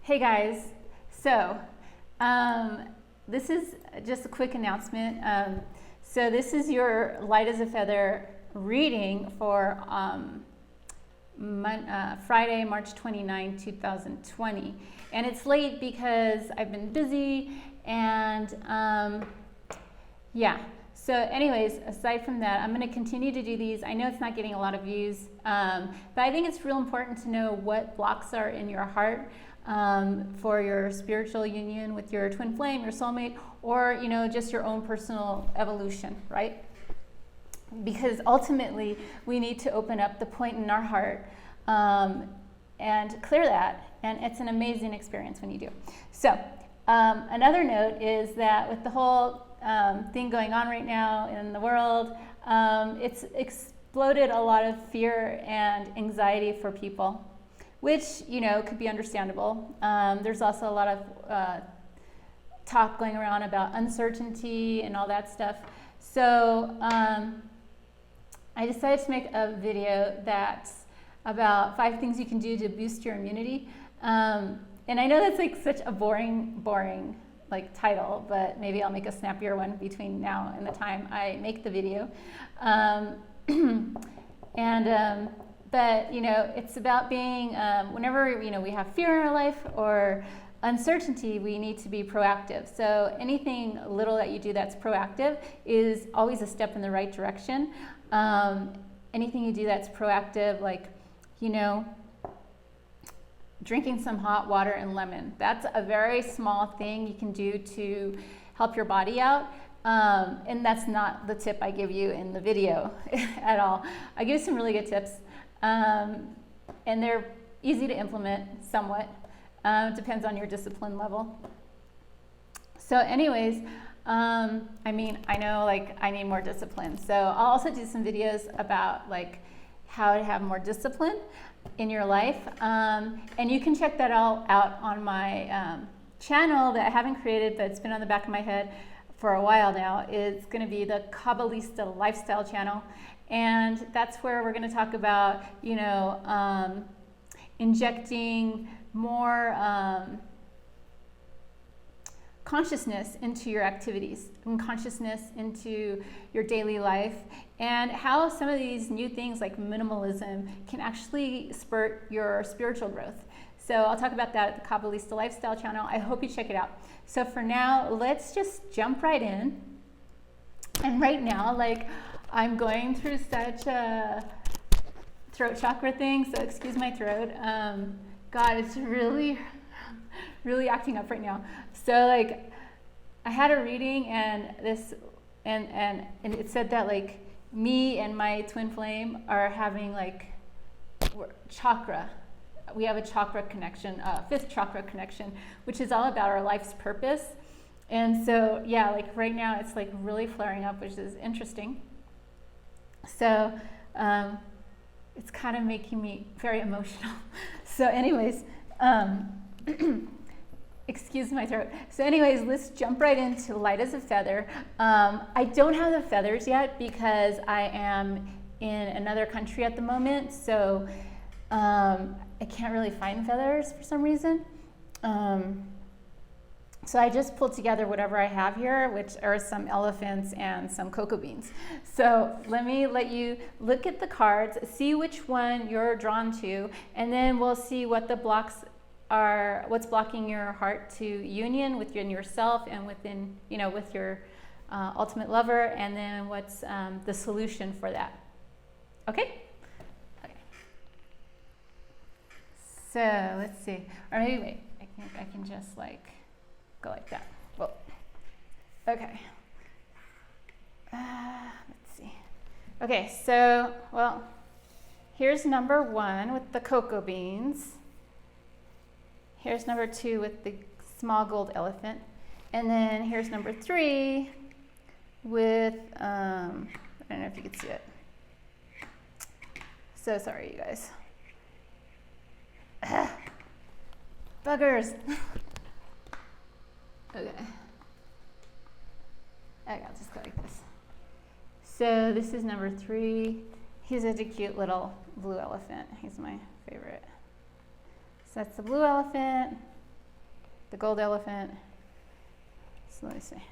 Hey guys, so this is just a quick announcement. So this is your light as a feather reading for Friday, March 29, 2020. And it's late because I've been busy and yeah. So anyways, aside from that, I'm going to continue to do these. I know it's not getting a lot of views, but I think it's real important to know what blocks are in your heart for your spiritual union with your twin flame, your soulmate, or just your own personal evolution, right? Because ultimately, we need to open up the point in our heart and clear that, and it's an amazing experience when you do. So another note is that with the whole thing going on right now in the world, it's exploded a lot of fear and anxiety for people, which could be understandable. There's also a lot of talk going around about uncertainty and all that stuff. So I decided to make a video that's about 5 things you can do to boost your immunity. And I know that's like such a boring like title, but maybe I'll make a snappier one between now and the time I make the video. But it's about being whenever we have fear in our life or uncertainty, we need to be proactive. So anything little that you do that's proactive is always a step in the right direction. Anything you do that's proactive, like drinking some hot water and lemon, that's a very small thing you can do to help your body out. And that's not the tip I give you in the video at all. I give some really good tips. And they're easy to implement somewhat. Depends on your discipline level. So anyways, I know I need more discipline. So I'll also do some videos about how to have more discipline in your life. And you can check that all out on my channel that I haven't created, but it's been on the back of my head for a while now. It's going to be the Kabbalista lifestyle channel. And that's where we're going to talk about, injecting more consciousness into your activities and consciousness into your daily life, and how some of these new things like minimalism can actually spurt your spiritual growth. So I'll talk about that at the Kabbalista lifestyle channel. I hope you check it out. So for now, let's just jump right in. And right now, I'm going through such a throat chakra thing, so excuse my throat. God, it's really acting up right now. So I had a reading and it said that me and my twin flame are having chakra. We have a chakra connection, 5th chakra connection, which is all about our life's purpose. And so yeah, right now it's really flaring up, which is interesting. So it's kind of making me very emotional. So anyways, excuse my throat. So anyways, let's jump right into light as a feather. I don't have the feathers yet because I am in another country at the moment. So I can't really find feathers for some reason. So I just pulled together whatever I have here, which are some elephants and some cocoa beans. So let you look at the cards, see which one you're drawn to, and then we'll see what the blocks are, what's blocking your heart to union within yourself and within, with your ultimate lover, and then what's the solution for that. Okay? Okay. So let's see. Or maybe wait, I think I can just go like that. Well, okay. Let's see. Okay, so, here's number 1 with the cocoa beans. Here's number 2 with the small gold elephant. And then here's number 3 with, I don't know if you can see it. So sorry, you guys. Buggers. Okay. I'll just go like this. So this is number 3. He's such a cute little blue elephant. He's my favorite. So that's the blue elephant. the gold elephant. So let me see.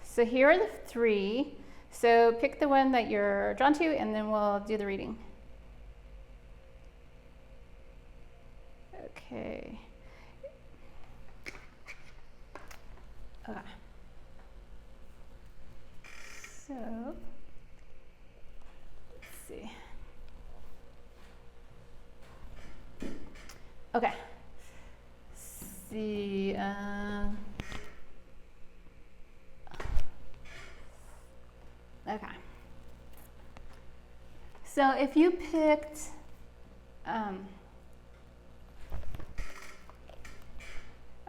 So here are the 3. So pick the one that you're drawn to, and then we'll do the reading. Okay. Okay. So, let's see. Okay. See. Okay. So if you picked,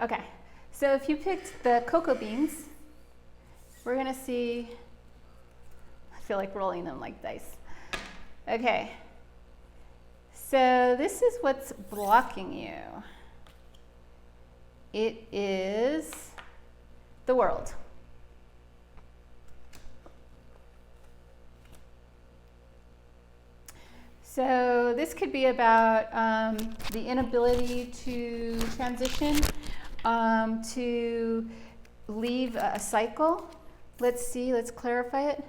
okay. So if you picked the cocoa beans, we're gonna see. I feel like rolling them like dice. Okay. So this is what's blocking you. It is the world. So this could be about the inability to transition, to leave a cycle. Let's see, let's clarify it.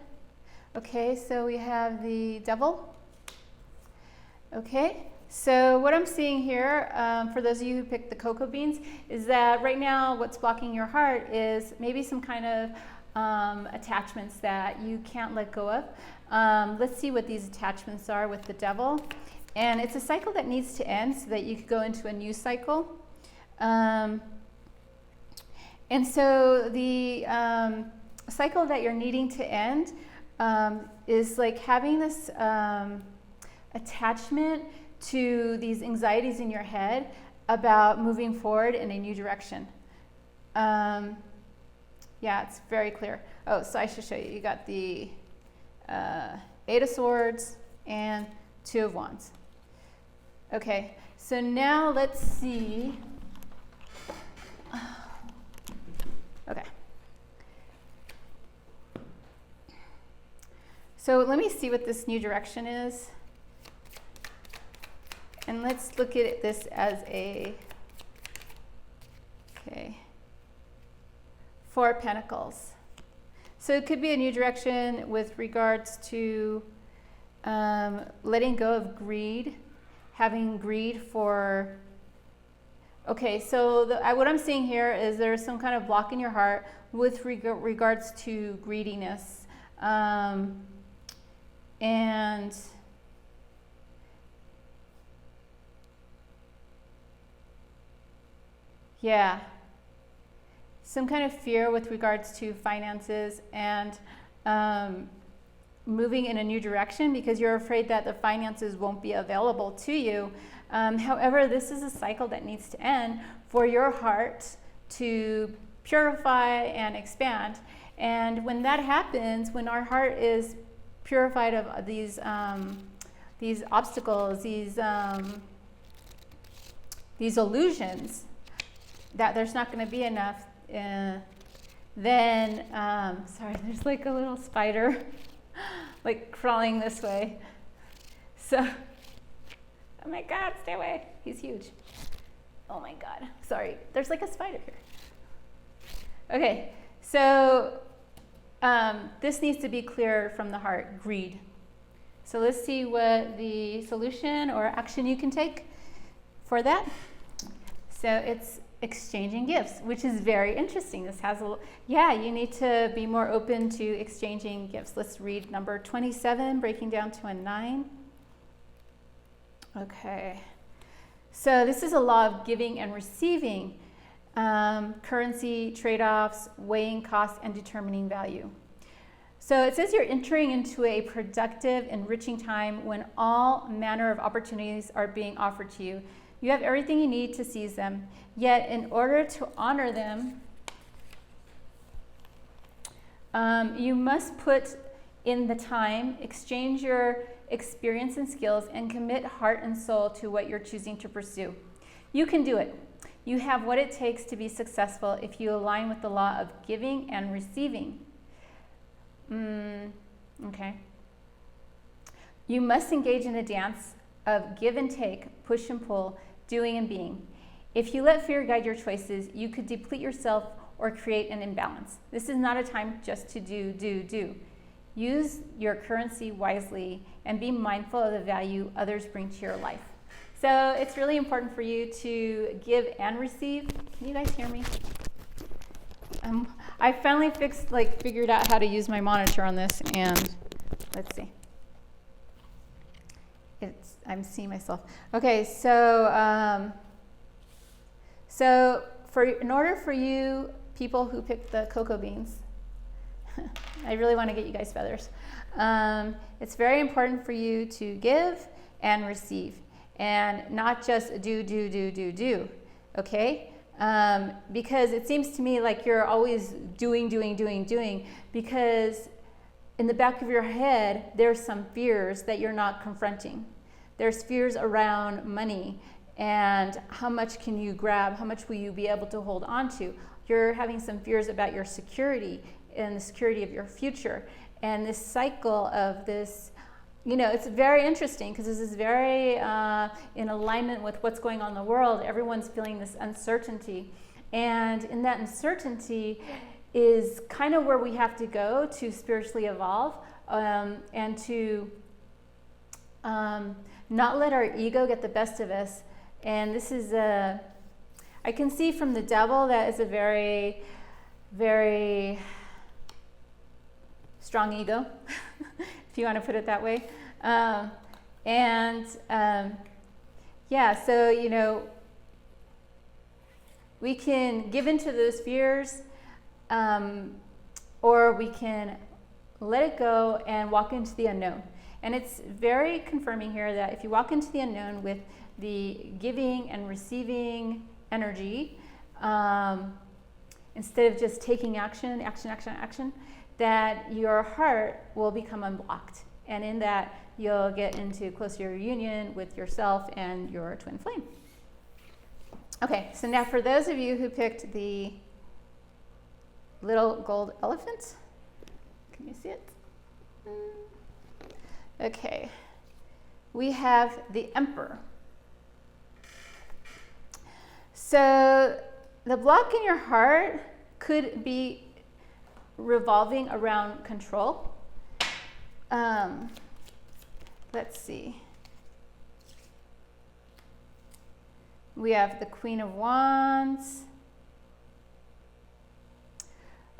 Okay, so we have the devil. Okay, so what I'm seeing here, for those of you who picked the cocoa beans, is that right now what's blocking your heart is maybe some kind of attachments that you can't let go of. Let's see what these attachments are with the devil. And it's a cycle that needs to end so that you could go into a new cycle. And so the cycle that you're needing to end is like having this attachment to these anxieties in your head about moving forward in a new direction. Yeah, it's very clear. Oh, so I should show you. You got the 8 of Swords and 2 of Wands. Okay, so now let's see. Okay. So let me see what this new direction is. And let's look at this as a, okay, 4 of Pentacles. So it could be a new direction with regards to letting go of greed, having greed for, okay, so what I'm seeing here is there's some kind of block in your heart with regards to greediness. And yeah, some kind of fear with regards to finances and moving in a new direction because you're afraid that the finances won't be available to you. However, this is a cycle that needs to end for your heart to purify and expand. And when that happens, when our heart is purified of these obstacles, these illusions, that there's not going to be enough, then, sorry, there's like a little spider like crawling this way. So, oh my God, stay away. He's huge. Oh my God, sorry. There's like a spider here. Okay, so this needs to be cleared from the heart, greed. So let's see what the solution or action you can take for that. So it's exchanging gifts, which is very interesting. This has you need to be more open to exchanging gifts. Let's read number 27, breaking down to a 9. Okay. So this is a law of giving and receiving, currency, trade-offs, weighing costs, and determining value. So it says you're entering into a productive, enriching time when all manner of opportunities are being offered to you. You have everything you need to seize them. Yet, in order to honor them, you must put in the time, exchange your experience and skills, and commit heart and soul to what you're choosing to pursue. You can do it. You have what it takes to be successful if you align with the law of giving and receiving. Okay. You must engage in a dance of give and take, push and pull, doing and being. If you let fear guide your choices, you could deplete yourself or create an imbalance. This is not a time just to do. Use your currency wisely and be mindful of the value others bring to your life. So it's really important for you to give and receive. Can you guys hear me? I finally figured out how to use my monitor on this, and let's see. I'm seeing myself. Okay, so in order for you people who picked the cocoa beans, I really want to get you guys feathers. It's very important for you to give and receive, and not just do. Okay? Because it seems to me like you're always doing, because in the back of your head, there's some fears that you're not confronting. There's fears around money and how much can you grab, how much will you be able to hold on to. You're having some fears about your security and the security of your future. And this cycle of this, it's very interesting because this is very in alignment with what's going on in the world. Everyone's feeling this uncertainty. And in that uncertainty is kind of where we have to go to spiritually evolve and to not let our ego get the best of us. And this is I can see from the devil that is a very, very strong ego, if you want to put it that way. So, we can give into those fears, or we can let it go and walk into the unknown. And it's very confirming here that if you walk into the unknown with the giving and receiving energy, instead of just taking action, that your heart will become unblocked. And in that, you'll get into closer union with yourself and your twin flame. Okay, so now for those of you who picked the little gold elephant, can you see it? Okay, we have the Emperor. So the block in your heart could be revolving around control. Let's see. We have the Queen of Wands.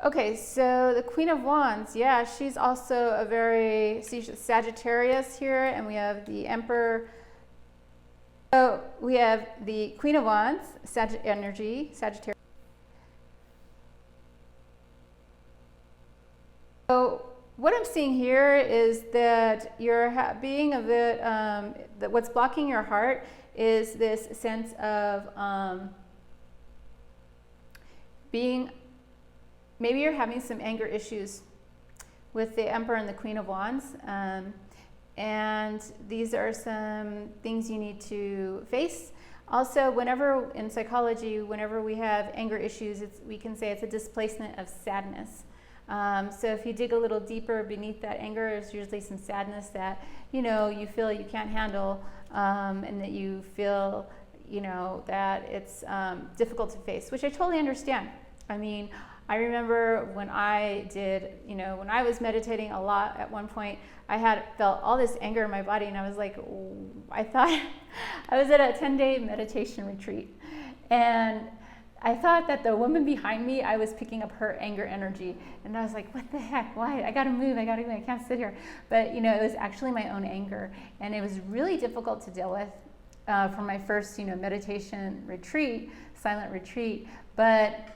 Okay, so the Queen of Wands, yeah, she's also a very Sagittarius here, and we have the Emperor. So we have the Queen of Wands, Sagittarius. So what I'm seeing here is that you're being a bit, that what's blocking your heart is this sense of being, maybe you're having some anger issues with the Emperor and the Queen of Wands. And these are some things you need to face. Also, whenever in psychology, whenever we have anger issues, we can say it's a displacement of sadness. So if you dig a little deeper beneath that anger, there's usually some sadness that, you feel you can't handle, and that you feel, that it's difficult to face, which I totally understand. I mean, I remember when I was meditating a lot at one point, I had felt all this anger in my body, and I was like, I thought I was at a 10-day meditation retreat, and I thought that the woman behind me, I was picking up her anger energy, and I was like, what the heck, why? I gotta move, I can't sit here. But it was actually my own anger, and it was really difficult to deal with for my first meditation retreat, silent retreat. But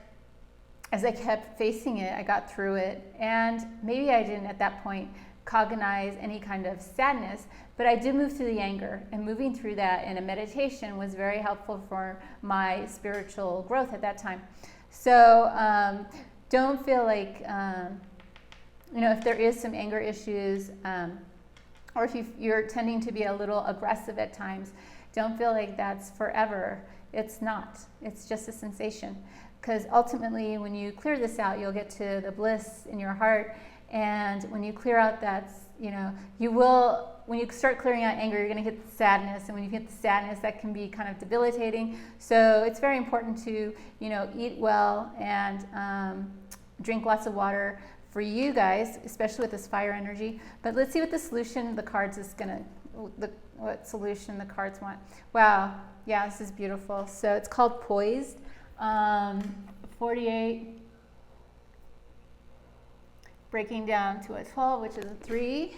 as I kept facing it, I got through it, and maybe I didn't at that point cognize any kind of sadness, but I did move through the anger, and moving through that in a meditation was very helpful for my spiritual growth at that time. So don't feel like, if there is some anger issues, or if you're tending to be a little aggressive at times, don't feel like that's forever. It's not. It's just a sensation. Because ultimately, when you clear this out, you'll get to the bliss in your heart. And when you clear out that, you will when you start clearing out anger, you're going to hit sadness, and when you hit the sadness, that can be kind of debilitating. So it's very important to, eat well and drink lots of water for you guys, especially with this fire energy. But let's see what the solution the cards is what solution the cards want. Wow, yeah, this is beautiful. So it's called Poised. 48, breaking down to a 12, which is a 3.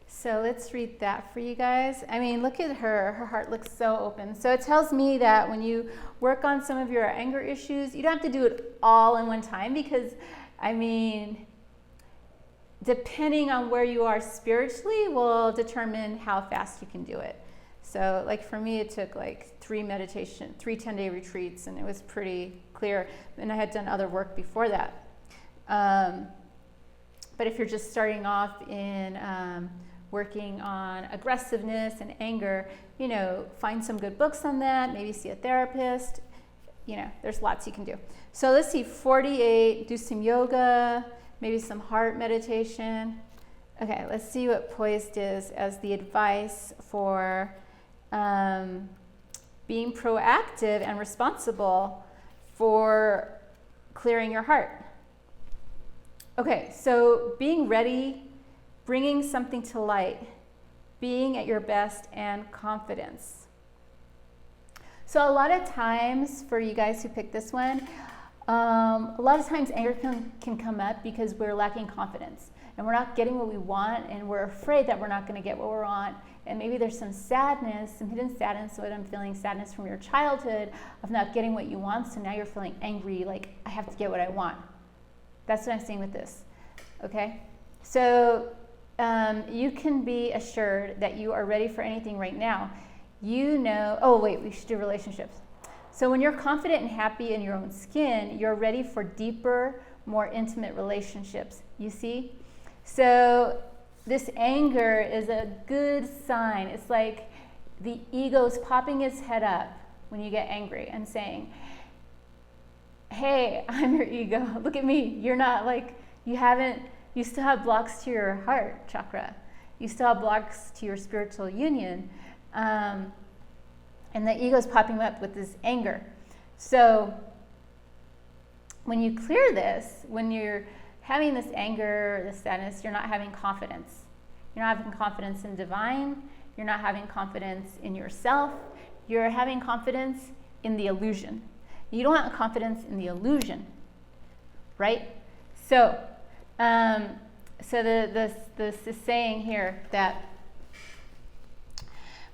So let's read that for you guys. I mean, look at her. Her heart looks so open. So it tells me that when you work on some of your anger issues, you don't have to do it all in one time, because, I mean, depending on where you are spiritually will determine how fast you can do it. So like for me, it took like 3 10-day retreats, and it was pretty clear. And I had done other work before that. But if you're just starting off in working on aggressiveness and anger, find some good books on that, maybe see a therapist. There's lots you can do. So let's see, 48, do some yoga, maybe some heart meditation. Okay, let's see what Poised is as the advice for being proactive and responsible for clearing your heart. Okay, so being ready, bringing something to light, being at your best, and confidence. So a lot of times, for you guys who picked this one, a lot of times anger can come up because we're lacking confidence, and we're not getting what we want, and we're afraid that we're not going to get what we want. And maybe there's some sadness, some hidden sadness. What I'm feeling, sadness from your childhood of not getting what you want. So now you're feeling angry, like I have to get what I want. That's what I'm seeing with this. Okay, so you can be assured that you are ready for anything right now. Oh wait, we should do relationships. So when you're confident and happy in your own skin, you're ready for deeper, more intimate relationships. You see? So this anger is a good sign. It's like the ego's popping its head up when you get angry and saying, hey, I'm your ego. Look at me. You're not like, you still have blocks to your heart chakra. You still have blocks to your spiritual union. And the ego's popping up with this anger. So when you clear this, when you're having this anger, this sadness, you're not having confidence. You're not having confidence in divine. You're not having confidence in yourself. You're having confidence in the illusion. You don't have confidence in the illusion, right? So, this is saying here that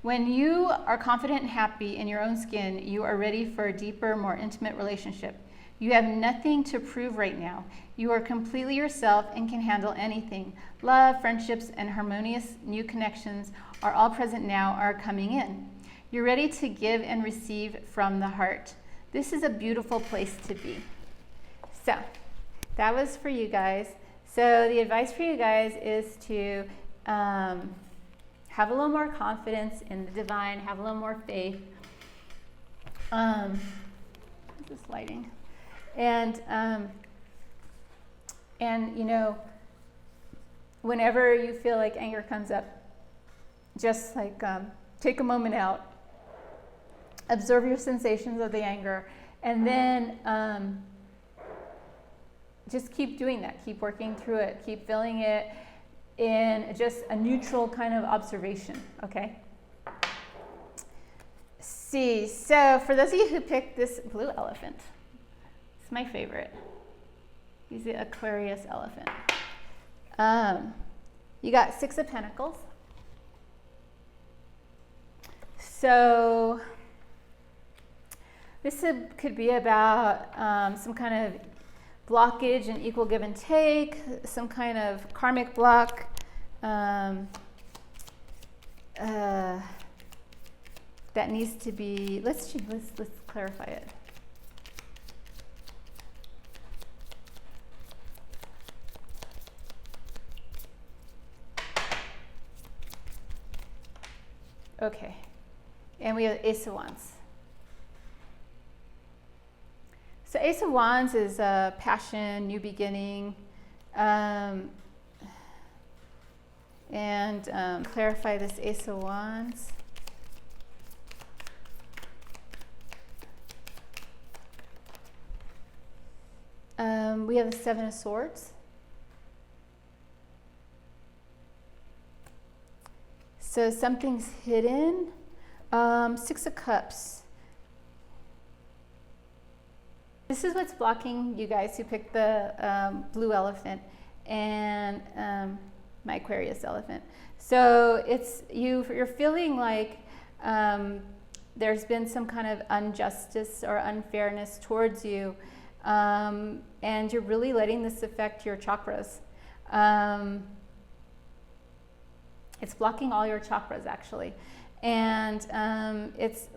when you are confident and happy in your own skin, you are ready for a deeper, more intimate relationship. You have nothing to prove right now. You are completely yourself and can handle anything. Love, friendships, and harmonious new connections are all present now, are coming in. You're ready to give and receive from the heart. This is a beautiful place to be. So that was for you guys. So the advice for you guys is to have a little more confidence in the divine, have a little more faith. What's this lighting? And whenever you feel like anger comes up, just like take a moment out, observe your sensations of the anger, and then just keep doing that. Keep working through it. Keep feeling it in just a neutral kind of observation, okay? See, so for those of you who picked this blue elephant, it's my favorite. He's the Aquarius elephant. You got 6 of Pentacles. So this could be about some kind of blockage and equal give and take, some kind of karmic block. That needs to be, let's clarify it. Okay, and we have Ace of Wands. So Ace of Wands is passion, new beginning. and clarify this Ace of Wands. We have the Seven of Swords. So something's hidden. Six of Cups. This is what's blocking you guys who picked the blue elephant and my Aquarius elephant. So it's you're feeling like there's been some kind of injustice or unfairness towards you, and you're really letting this affect your chakras. It's blocking all your chakras, actually. And it's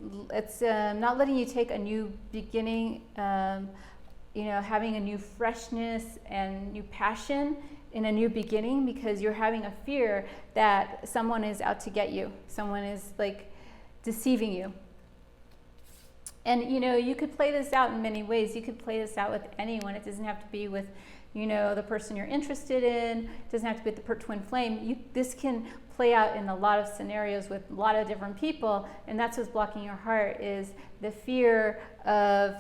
not letting you take a new beginning, having a new freshness and new passion in a new beginning, because you're having a fear that someone is out to get you. Someone is like deceiving you. And you could play this out in many ways. You could play this out with anyone. It doesn't have to be with the person you're interested in. It doesn't have to be with the twin flame. This can play out in a lot of scenarios with a lot of different people, and that's what's blocking your heart, is the fear of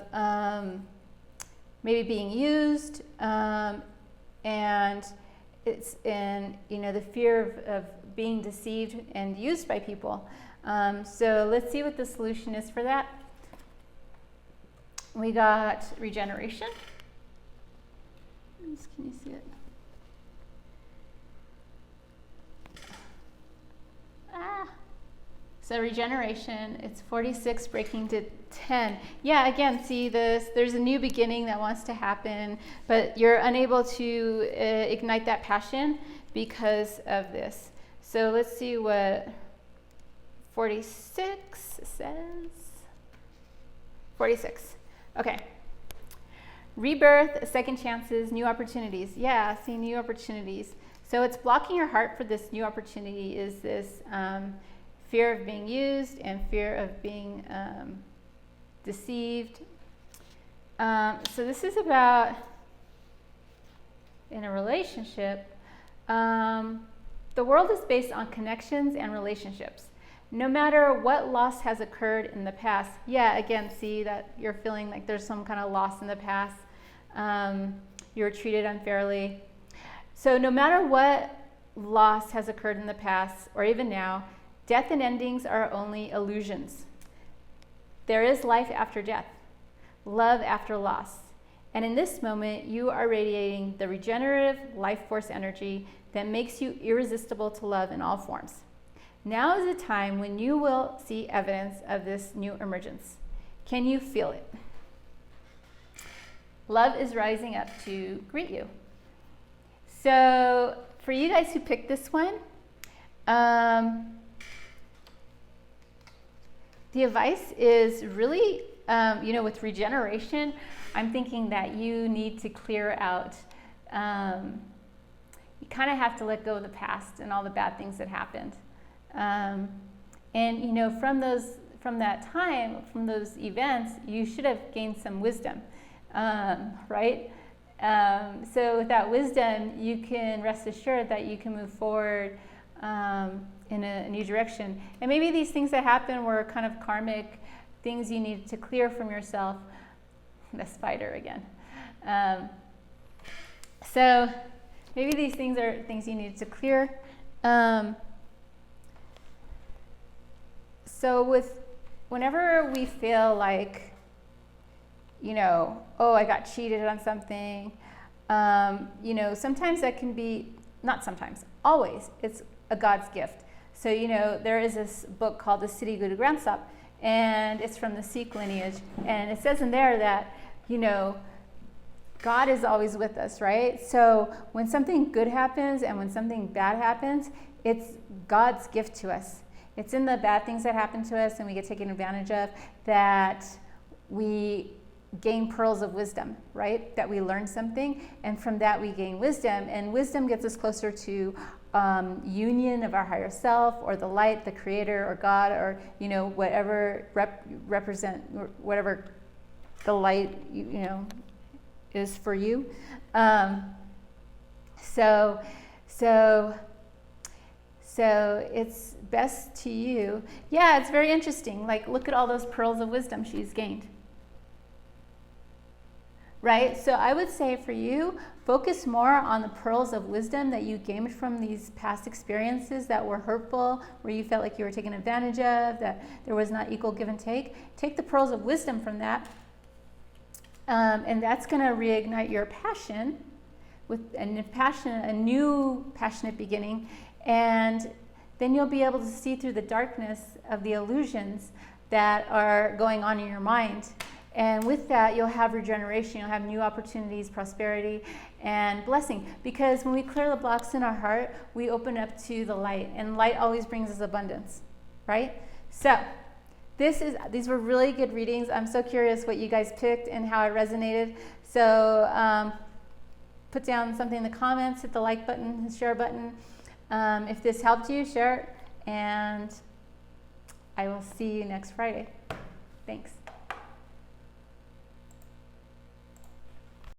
maybe being used, and the fear of being deceived and used by people. So let's see what the solution is for that. We got regeneration. Can you see it? So regeneration, it's 46 breaking to 10. Yeah, again, see this, there's a new beginning that wants to happen, but you're unable to ignite that passion because of this. So let's see what 46 says. 46. Okay. Rebirth, second chances, new opportunities. Yeah, see, new opportunities. So it's blocking your heart for this new opportunity, is this fear of being used and fear of being deceived. So this is about, in a relationship, the world is based on connections and relationships. No matter what loss has occurred in the past, yeah, again, see that you're feeling like there's some kind of loss in the past. You were treated unfairly. So no matter what loss has occurred in the past or even now, death and endings are only illusions. There is life after death, love after loss. And in this moment, you are radiating the regenerative life force energy that makes you irresistible to love in all forms. Now is the time when you will see evidence of this new emergence. Can you feel it? Love is rising up to greet you. So for you guys who picked this one, the advice is really, with regeneration, I'm thinking that you need to clear out, you kind of have to let go of the past and all the bad things that happened. From that time, from those events, you should have gained some wisdom, right? So with that wisdom, you can rest assured that you can move forward in a new direction. And maybe these things that happened were kind of karmic things you needed to clear from yourself. The spider again. So maybe these things are things you needed to clear. So whenever we feel like, I got cheated on something, sometimes that can be, not sometimes, always, it's a God's gift. So, there is this book called The City Guru Granth Sahib, and it's from the Sikh lineage. And it says in there that, God is always with us, right? So when something good happens and when something bad happens, it's God's gift to us. It's in the bad things that happen to us and we get taken advantage of that we gain pearls of wisdom, right? That we learn something, and from that we gain wisdom, and wisdom gets us closer to union of our higher self, or the light, the creator, or God, or whatever represent, whatever the light is for you. So So it's best to you. Yeah, it's very interesting. Like, look at all those pearls of wisdom she's gained. Right? So I would say for you, focus more on the pearls of wisdom that you gained from these past experiences that were hurtful, where you felt like you were taken advantage of, that there was not equal give and take. Take the pearls of wisdom from that, and that's going to reignite your passion with a new passionate beginning, and then you'll be able to see through the darkness of the illusions that are going on in your mind. And with that, you'll have regeneration, you'll have new opportunities, prosperity, and blessing. Because when we clear the blocks in our heart, we open up to the light, and light always brings us abundance, right? So these were really good readings. I'm so curious what you guys picked and how it resonated. So put down something in the comments, hit the like button, the share button. If this helped you, share it, and I will see you next Friday. Thanks.